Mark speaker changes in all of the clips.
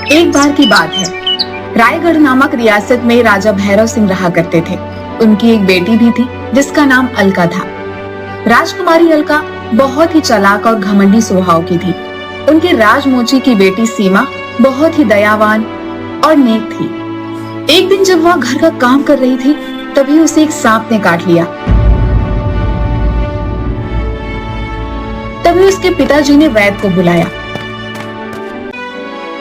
Speaker 1: एक बार की बात है, रायगढ़ नामक रियासत में राजा भैरव सिंह रहा करते थे। उनकी एक बेटी भी थी जिसका नाम अलका था। राजकुमारी अलका बहुत ही चालाक और घमंडी स्वभाव की थी। उनके राजमोची की बेटी सीमा बहुत ही दयावान और नेक थी। एक दिन जब वह घर का काम कर रही थी, तभी उसे एक सांप ने काट लिया। तभी उसके पिताजी ने वैद्य को बुलाया।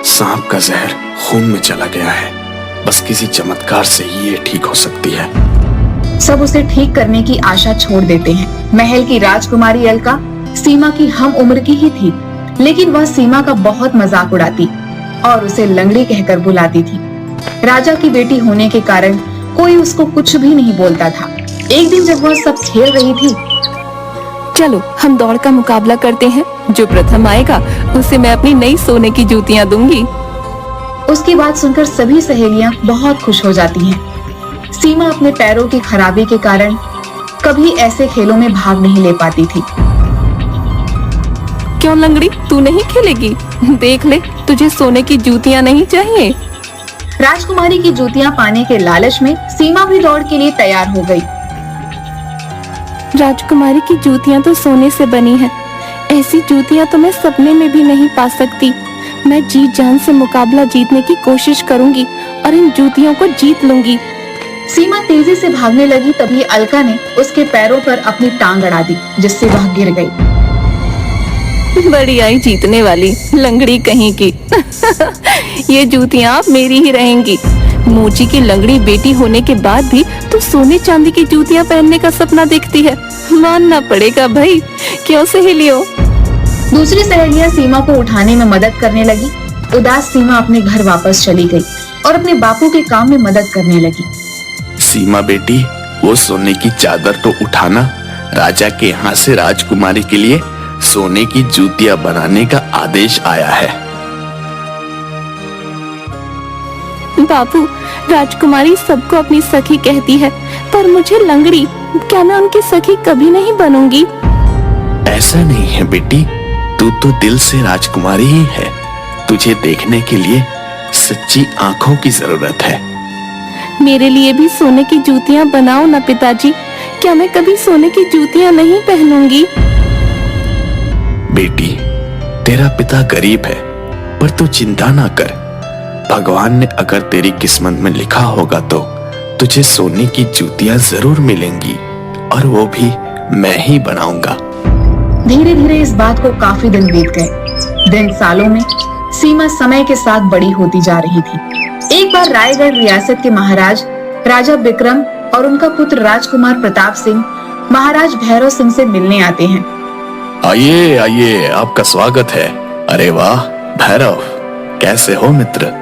Speaker 2: सांप का जहर खून में चला गया है, बस किसी चमत्कार से ही ये ठीक हो सकती है।
Speaker 1: सब उसे ठीक करने की आशा छोड़ देते हैं। महल की राजकुमारी अलका सीमा की हम उम्र की ही थी, लेकिन वह सीमा का बहुत मजाक उड़ाती और उसे लंगड़ी कहकर बुलाती थी। राजा की बेटी होने के कारण कोई उसको कुछ भी नहीं बोलता था। एक दिन जब वह सब खेल रही थी,
Speaker 3: चलो हम दौड़ का मुकाबला करते हैं। जो प्रथम आएगा उसे मैं अपनी नई सोने की जूतियां दूंगी।
Speaker 1: उसकी बात सुनकर सभी सहेलियां बहुत खुश हो जाती हैं। सीमा अपने पैरों की खराबी के कारण कभी ऐसे खेलों में भाग नहीं ले पाती थी।
Speaker 3: क्यों लंगड़ी, तू नहीं खेलेगी? देख ले, तुझे सोने की जूतियां नहीं चाहिए?
Speaker 1: राजकुमारी की जूतियां पाने के लालच में सीमा भी दौड़ के लिए तैयार हो गई।
Speaker 3: राजकुमारी की जूतियां तो सोने से बनी हैं। ऐसी जूतियां तो मैं सपने में भी नहीं पा सकती। मैं जी जान से मुकाबला जीतने की कोशिश करूंगी और इन जूतियों को जीत लूंगी।
Speaker 1: सीमा तेजी से भागने लगी, तभी अलका ने उसके पैरों पर अपनी टांग अड़ा दी, जिससे वह गिर गई।
Speaker 3: बड़ी आई जीतने वाली लंगड़ी कहीं की। ये जूतियां अब मेरी ही रहेंगी। मोची की लंगड़ी बेटी होने के बाद भी तो सोने चांदी की जूतियां पहनने का सपना देखती है। मानना पड़ेगा भाई, क्यों सहेलियों?
Speaker 1: दूसरी सहेलियां सीमा को उठाने में मदद करने लगी। उदास सीमा अपने घर वापस चली गई और अपने बापू के काम में मदद करने लगी।
Speaker 2: सीमा बेटी, वो सोने की चादर तो उठाना। राजा के यहाँ से राजकुमारी के लिए सोने की जूतियां बनाने का आदेश आया है।
Speaker 3: बापू, राजकुमारी सबको अपनी सखी कहती है, पर मुझे लंगड़ी, क्या मैं उनकी सखी कभी नहीं बनूंगी?
Speaker 2: ऐसा नहीं है बेटी, तू तो दिल से राजकुमारी ही है। तुझे देखने के लिए सच्ची आंखों की जरूरत है।
Speaker 3: मेरे लिए भी सोने की जूतियां बनाओ ना पिताजी। क्या मैं कभी सोने की जूतियां नहीं पहनूंगी?
Speaker 2: बेटी, तेरा पिता गरीब है, पर तू चिंता ना कर। भगवान ने अगर तेरी किस्मत में लिखा होगा तो तुझे सोने की जूतियां जरूर मिलेंगी, और वो भी मैं ही बनाऊंगा।
Speaker 1: धीरे धीरे इस बात को काफी दिन बीत गए। दिन सालों में सीमा समय के साथ बड़ी होती जा रही थी। एक बार रायगढ़ रियासत के महाराज राजा विक्रम और उनका पुत्र राजकुमार प्रताप सिंह महाराज भैरव सिंह से मिलने आते हैं।
Speaker 2: आइए आइए, आपका स्वागत है। अरे वाह भैरव, कैसे हो मित्र?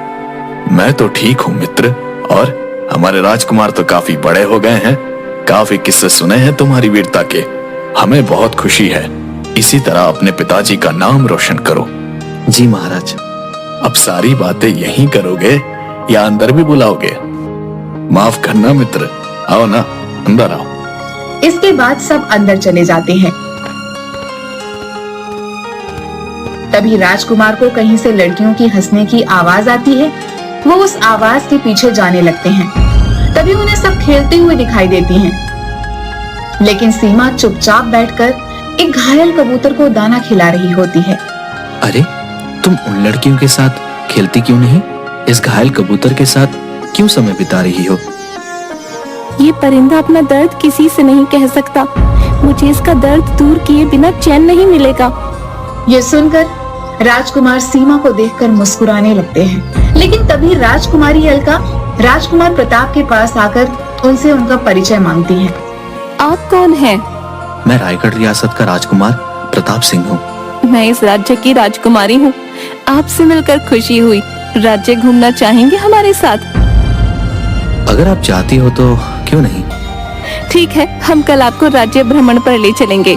Speaker 2: मैं तो ठीक हूँ मित्र, और हमारे राजकुमार तो काफी बड़े हो गए हैं। काफी किस्से सुने हैं तुम्हारी वीरता के, हमें बहुत खुशी है। इसी तरह अपने पिताजी का नाम रोशन करो।
Speaker 4: जी महाराज।
Speaker 2: अब सारी बातें यहीं करोगे या अंदर भी बुलाओगे? माफ करना मित्र, आओ ना, अंदर आओ।
Speaker 1: इसके बाद सब अंदर चले जाते हैं। तभी राजकुमार को कहीं से लड़कियों की हंसने की आवाज आती है। वो उस आवाज के पीछे जाने लगते हैं। तभी उन्हें सब खेलते हुए दिखाई देती हैं। लेकिन सीमा चुपचाप बैठकर एक घायल कबूतर को दाना खिला रही होती है।
Speaker 4: अरे, तुम उन लड़कियों के साथ खेलती क्यों नहीं? इस घायल कबूतर के साथ क्यों समय बिता रही हो?
Speaker 3: ये परिंदा अपना दर्द किसी से नहीं कह सकता। मुझे इसका दर्द दूर किए बिना चैन नहीं मिलेगा।
Speaker 1: ये सुनकर राजकुमार सीमा को देखकर मुस्कुराने लगते हैं। लेकिन तभी राजकुमारी अलका राजकुमार प्रताप के पास आकर उनसे उनका परिचय मांगती है।
Speaker 3: आप कौन हैं?
Speaker 4: मैं रायगढ़ रियासत का राजकुमार प्रताप सिंह हूँ।
Speaker 3: मैं इस राज्य की राजकुमारी हूँ। आपसे मिलकर खुशी हुई। राज्य घूमना चाहेंगे हमारे साथ?
Speaker 4: अगर आप चाहती हो तो क्यों नहीं।
Speaker 3: ठीक है, हम कल आपको राज्य भ्रमण पर ले चलेंगे।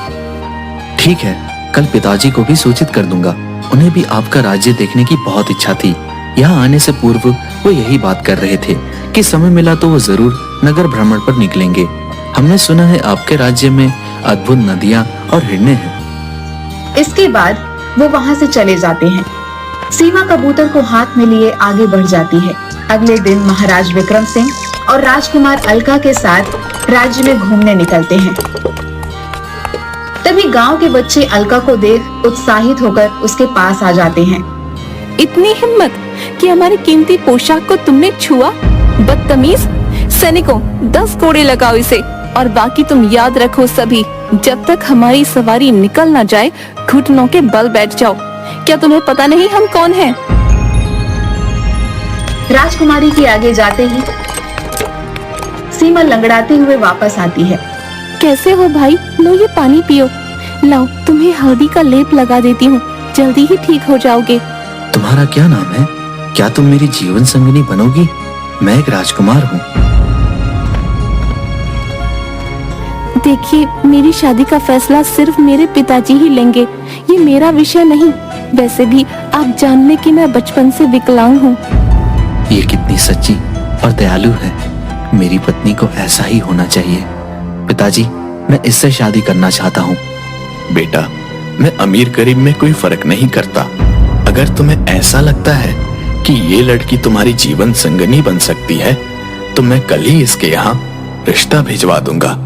Speaker 4: ठीक है, कल पिताजी को भी सूचित कर दूंगा। उन्हें भी आपका राज्य देखने की बहुत इच्छा थी। यहाँ आने से पूर्व वो यही बात कर रहे थे कि समय मिला तो वो जरूर नगर भ्रमण पर निकलेंगे। हमने सुना है आपके राज्य में अद्भुत नदियाँ और हिरणे हैं।
Speaker 1: इसके बाद वो वहाँ से चले जाते हैं। सीमा कबूतर को हाथ में लिए आगे बढ़ जाती है। अगले दिन महाराज विक्रम सिंह और राजकुमार अलका के साथ राज्य में घूमने निकलते हैं। तभी गांव के बच्चे अलका को देख उत्साहित होकर उसके पास आ जाते हैं।
Speaker 3: इतनी हिम्मत कि हमारी कीमती पोशाक को तुमने छुआ? बदतमीज! सैनिकों, 10 कोड़े लगाओ इसे। और बाकी तुम याद रखो सभी, जब तक हमारी सवारी निकल ना जाए घुटनों के बल बैठ जाओ। क्या तुम्हें पता नहीं हम कौन हैं?
Speaker 1: राजकुमारी के आगे जाते ही सीमा लंगड़ाते हुए वापस आती है।
Speaker 3: कैसे हो भाई? लो ये पानी पियो। लाओ तुम्हें हल्दी का लेप लगा देती हूँ, जल्दी ही ठीक हो जाओगे।
Speaker 4: तुम्हारा क्या नाम है? क्या तुम मेरी जीवन संगिनी बनोगी? मैं एक राजकुमार हूँ।
Speaker 3: देखिए, मेरी शादी का फैसला सिर्फ मेरे पिताजी ही लेंगे, ये मेरा विषय नहीं। वैसे भी आप जान लें कि मैं बचपन से विकलांग हूँ।
Speaker 4: ये कितनी सच्ची और दयालु है। मेरी पत्नी को ऐसा ही होना चाहिए। पिताजी, मैं इससे शादी करना चाहता हूँ।
Speaker 2: बेटा, मैं अमीर गरीब में कोई फर्क नहीं करता। अगर तुम्हें ऐसा लगता है कि ये लड़की तुम्हारी जीवन संगनी बन सकती है तो मैं कल ही इसके यहाँ रिश्ता भिजवा दूंगा।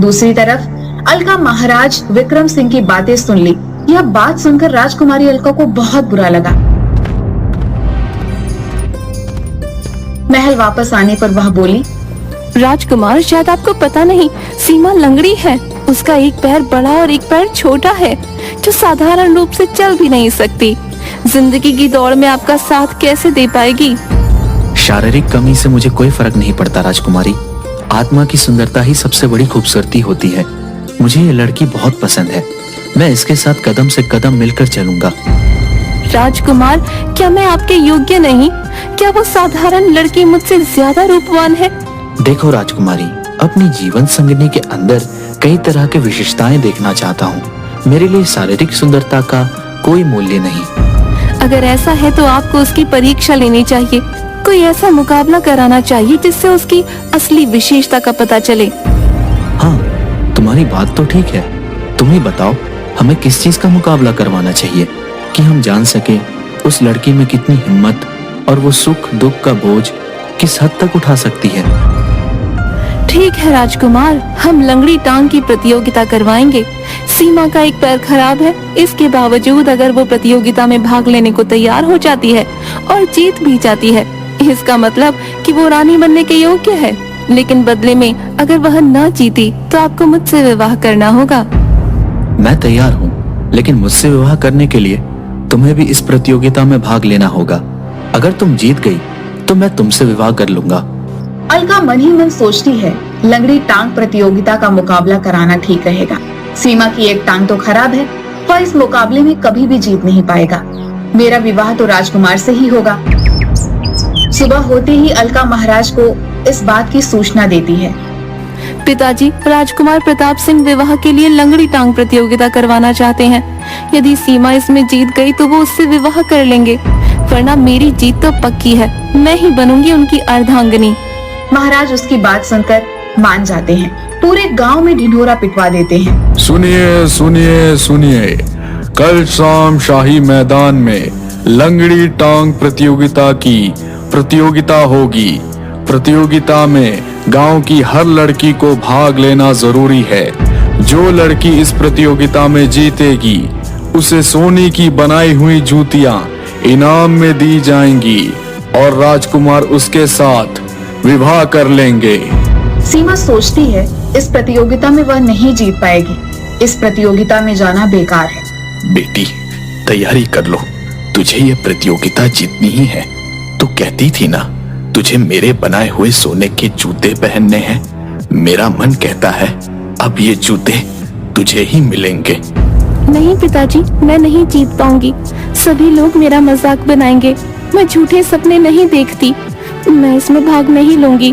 Speaker 1: दूसरी तरफ अलका महाराज विक्रम सिंह की बातें सुन ली। यह बात सुनकर राजकुमारी अलका को बहुत बुरा लगा। महल वापस आने पर वह बोली,
Speaker 3: राजकुमार, शायद आपको पता नहीं, सीमा लंगड़ी है। उसका एक पैर बड़ा और एक पैर छोटा है, जो साधारण रूप से चल भी नहीं सकती। जिंदगी की दौड़ में आपका साथ कैसे दे पाएगी?
Speaker 4: शारीरिक कमी से मुझे कोई फर्क नहीं पड़ता राजकुमारी। आत्मा की सुंदरता ही सबसे बड़ी खूबसूरती होती है। मुझे ये लड़की बहुत पसंद है। मैं इसके साथ कदम से कदम मिलकर चलूंगा।
Speaker 3: राजकुमार, क्या मैं आपके योग्य नहीं? क्या वो साधारण लड़की मुझसे ज्यादा रूपवान है?
Speaker 4: देखो राजकुमारी, अपनी जीवन संगिनी के अंदर कई तरह के विशेषताएं देखना चाहता हूँ। मेरे लिए शारीरिक सुंदरता का कोई मूल्य नहीं।
Speaker 3: अगर ऐसा है तो आपको उसकी परीक्षा लेनी चाहिए। कोई ऐसा मुकाबला कराना चाहिए जिससे उसकी असली विशेषता का पता चले।
Speaker 4: हाँ, तुम्हारी बात तो ठीक है। तुम ही बताओ, हमें किस चीज का मुकाबला करवाना चाहिए कि हम जान सके उस लड़की में कितनी हिम्मत और वो सुख दुख का बोझ किस हद तक उठा सकती है।
Speaker 3: ठीक है राजकुमार, हम लंगड़ी टांग की प्रतियोगिता करवाएंगे। सीमा का एक पैर खराब है, इसके बावजूद अगर वो प्रतियोगिता में भाग लेने को तैयार हो जाती है और जीत भी जाती है, इसका मतलब कि वो रानी बनने के योग्य है। लेकिन बदले में अगर वह न जीती तो आपको मुझसे विवाह करना होगा।
Speaker 4: मैं तैयार हूँ, लेकिन मुझसे विवाह करने के लिए तुम्हें भी इस प्रतियोगिता में भाग लेना होगा। अगर तुम जीत गई तो मैं तुमसे विवाह कर लूंगा।
Speaker 1: अलका मन ही मन सोचती है, लंगड़ी टांग प्रतियोगिता का मुकाबला कराना ठीक रहेगा। सीमा की एक टांग तो खराब है, वह इस मुकाबले में कभी भी जीत नहीं पाएगा। मेरा विवाह तो राजकुमार से ही होगा। सुबह होते ही अलका महाराज को इस बात की सूचना देती है।
Speaker 3: पिताजी, राजकुमार प्रताप सिंह विवाह के लिए लंगड़ी टांग प्रतियोगिता करवाना चाहते हैं। यदि सीमा इसमें जीत गई तो वो उससे विवाह कर लेंगे, वरना मेरी जीत तो पक्की है। मैं ही बनूंगी उनकी अर्धांगिनी।
Speaker 1: महाराज उसकी बात सुनकर मान जाते हैं। पूरे गांव में ढिंढोरा पिटवा देते हैं।
Speaker 5: सुनिए सुनिए सुनिए, कल शाम शाही मैदान में लंगड़ी टांग प्रतियोगिता की प्रतियोगिता होगी। प्रतियोगिता में गांव की हर लड़की को भाग लेना जरूरी है। जो लड़की इस प्रतियोगिता में जीतेगी उसे सोने की बनाई हुई जूतियां इनाम में दी जाएंगी और राजकुमार उसके साथ विवाह कर लेंगे।
Speaker 1: सीमा सोचती है इस प्रतियोगिता में वह नहीं जीत पाएगी। इस प्रतियोगिता में जाना बेकार है।
Speaker 2: बेटी, तैयारी कर लो, तुझे ये प्रतियोगिता जीतनी ही है। तू कहती थी ना तुझे मेरे बनाए हुए सोने के जूते पहनने हैं। मेरा मन कहता है अब ये जूते तुझे ही मिलेंगे।
Speaker 3: नहीं पिताजी, मैं नहीं जीत पाऊंगी। सभी लोग मेरा मजाक बनाएंगे। मैं झूठे सपने नहीं देखती। मैं इसमें भाग नहीं लूंगी।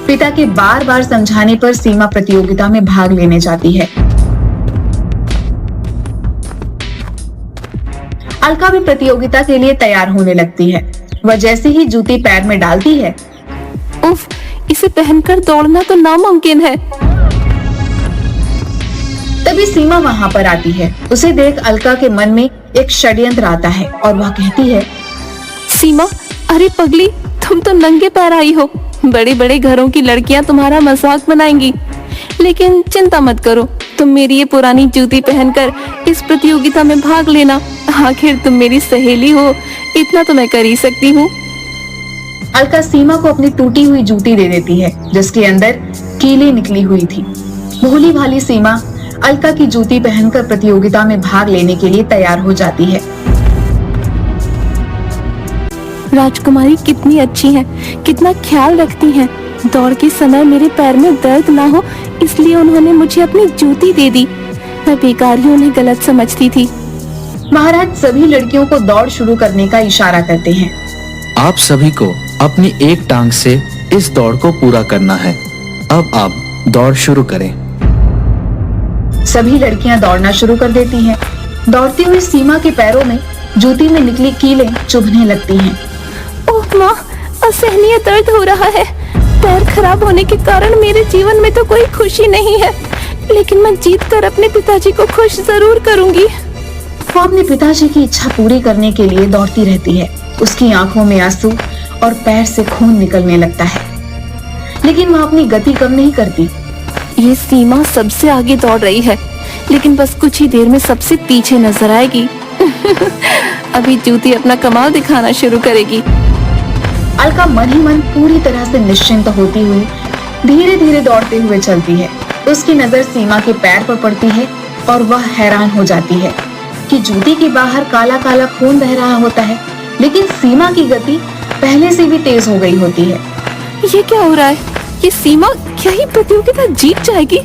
Speaker 1: पिता के बार बार समझाने पर सीमा प्रतियोगिता में भाग लेने जाती है। अलका भी प्रतियोगिता के लिए तैयार होने लगती है। वह जैसे ही जूती पैर में डालती है,
Speaker 3: उफ, इसे पहनकर दौड़ना तो नामुमकिन है।
Speaker 1: तभी सीमा वहाँ पर आती है। उसे देख अलका के मन में एक षड्यंत्र आता है और वह कहती है,
Speaker 3: सीमा, अरे पगली, तुम तो नंगे पैर आई हो। बड़े बड़े घरों की लड़कियां तुम्हारा मजाक बनाएंगी, लेकिन चिंता मत करो, तुम मेरी ये पुरानी जूती पहनकर इस प्रतियोगिता में भाग लेना। आखिर तुम मेरी सहेली हो, इतना तो मैं कर ही सकती हूँ।
Speaker 1: अलका सीमा को अपनी टूटी हुई जूती दे देती है, जिसके अंदर कीलें निकली हुई थी। भोली भाली सीमा अलका की जूती पहनकर प्रतियोगिता में भाग लेने के लिए तैयार हो जाती है।
Speaker 3: राजकुमारी कितनी अच्छी हैं, कितना ख्याल रखती हैं। दौड़ के समय मेरे पैर में दर्द ना हो, इसलिए उन्होंने मुझे अपनी जूती दे दी। मैं बेकार ही उन्हें गलत समझती थी।
Speaker 1: महाराज सभी लड़कियों को दौड़ शुरू करने का इशारा करते हैं।
Speaker 4: आप सभी को अपनी एक टांग से इस दौड़ को पूरा करना है। अब आप दौड़ शुरू करें।
Speaker 1: सभी लड़कियां दौड़ना शुरू कर देती हैं। दौड़ती हुई सीमा के पैरों में जूती में निकली कीलें चुभने लगती हैं।
Speaker 3: ओह माँ, असहनीय दर्द हो रहा है। पैर खराब होने के कारण मेरे जीवन में तो कोई खुशी नहीं है, लेकिन मैं जीत कर अपने पिताजी को खुश जरूर करूंगी।
Speaker 1: वो अपने पिताजी की इच्छा पूरी करने के लिए दौड़ती रहती है। उसकी आंखों में आंसू और पैर से खून निकलने लगता है, लेकिन वह अपनी गति कम नहीं करती।
Speaker 3: ये सीमा सबसे आगे दौड़ रही है, लेकिन बस कुछ ही देर में सबसे पीछे नजर आएगी। अभी जूती अपना कमाल दिखाना शुरू करेगी।
Speaker 1: अलका मन ही मन पूरी तरह से निश्चिंत होती हुई धीरे धीरे दौड़ते हुए चलती है। उसकी नजर सीमा के पैर पर पड़ती है और वह हैरान हो जाती है कि जूती के बाहर काला काला खून बह रहा होता है, लेकिन सीमा की गति पहले से भी तेज हो गई होती है।
Speaker 3: ये क्या हो रहा है? ये सीमा क्या ही प्रतियोगिता जीत जाएगी?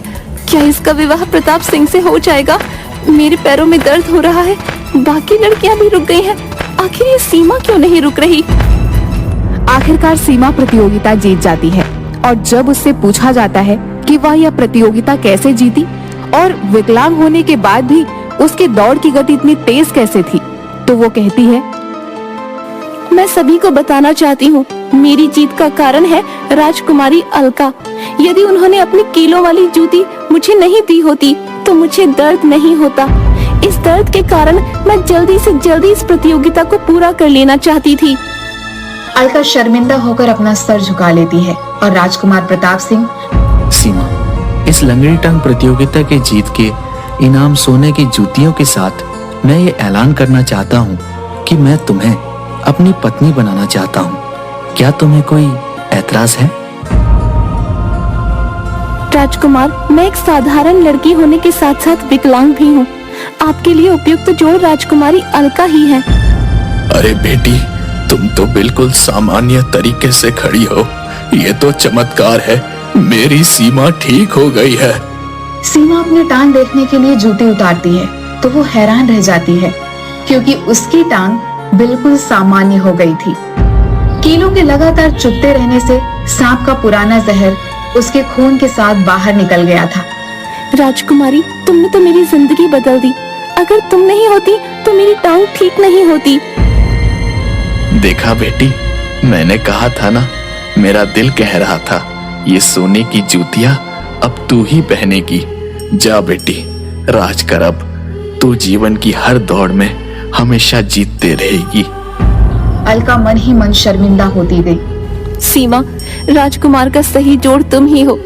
Speaker 3: क्या इसका विवाह प्रताप सिंह से हो जाएगा? मेरे पैरों में दर्द हो रहा है, बाकी लड़कियां भी रुक गई हैं। आखिर ये सीमा क्यों नहीं रुक रही?
Speaker 6: आखिरकार सीमा प्रतियोगिता जीत जाती है और जब उससे पूछा जाता है कि वह यह प्रतियोगिता कैसे जीती और विकलांग होने के बाद भी उसके दौड़ की गति इतनी तेज कैसे थी, तो वो कहती है,
Speaker 3: मैं सभी को बताना चाहती हूँ, मेरी जीत का कारण है राजकुमारी अलका। यदि उन्होंने अपनी कीलों वाली जूती मुझे नहीं दी होती तो मुझे दर्द नहीं होता। इस दर्द के कारण मैं जल्दी से जल्दी इस प्रतियोगिता को पूरा कर लेना चाहती थी।
Speaker 1: अलका शर्मिंदा होकर अपना सर झुका लेती है और राजकुमार प्रताप सिंह,
Speaker 4: सीमा, इस लंगड़ी टांग प्रतियोगिता के जीत के इनाम सोने की जूतियों के साथ मैं ये ऐलान करना चाहता हूँ कि मैं तुम्हें अपनी पत्नी बनाना चाहता हूँ। क्या तुम्हें कोई ऐतराज है?
Speaker 3: राजकुमार, मैं एक साधारण लड़की होने के साथ साथ विकलांग भी हूँ। आपके लिए उपयुक्त जोड़ राजकुमारी अलका ही है।
Speaker 2: अरे बेटी, तुम तो बिल्कुल सामान्य तरीके से खड़ी हो। ये तो चमत्कार है, मेरी सीमा ठीक हो गई है।
Speaker 1: सीमा अपनी टांग देखने के लिए जूती उतारती है तो वो हैरान रह जाती है, क्योंकि उसकी टांग बिल्कुल सामान्य हो गई थी। कीलों के लगातार चुभते रहने से सांप का पुराना जहर उसके खून के साथ बाहर निकल गया था।
Speaker 3: राजकुमारी, तुमने तो मेरी जिंदगी बदल दी। अगर तुम नहीं होती तो मेरी टांग ठीक नहीं होती।
Speaker 2: देखा बेटी, मैंने कहा था ना, मेरा दिल कह रहा था, ये सोने की जूतियां अब तू ही पहनेगी। जा बेटी, राज कर अब। तू जीवन की हर दौड़ में हमेशा जीतते रहेगी।
Speaker 1: अलका मन ही मन शर्मिंदा होती गई।
Speaker 3: सीमा, राजकुमार का सही जोड़ तुम ही हो।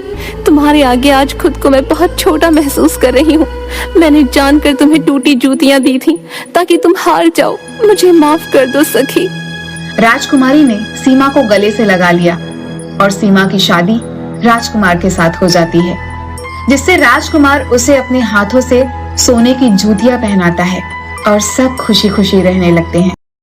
Speaker 3: तुम्हारे आगे आज खुद को मैं बहुत छोटा महसूस कर रही हूँ। मैंने जानकर तुम्हें टूटी जूतियां दी थी ताकि तुम हार जाओ। मुझे माफ कर दो सखी।
Speaker 1: राजकुमारी ने सीमा को गले से लगा लिया और सीमा की शादी राजकुमार के साथ हो जाती है, जिससे राजकुमार उसे अपने हाथों से सोने की जूतियां पहनाता है और सब खुशी खुशी रहने लगते हैं।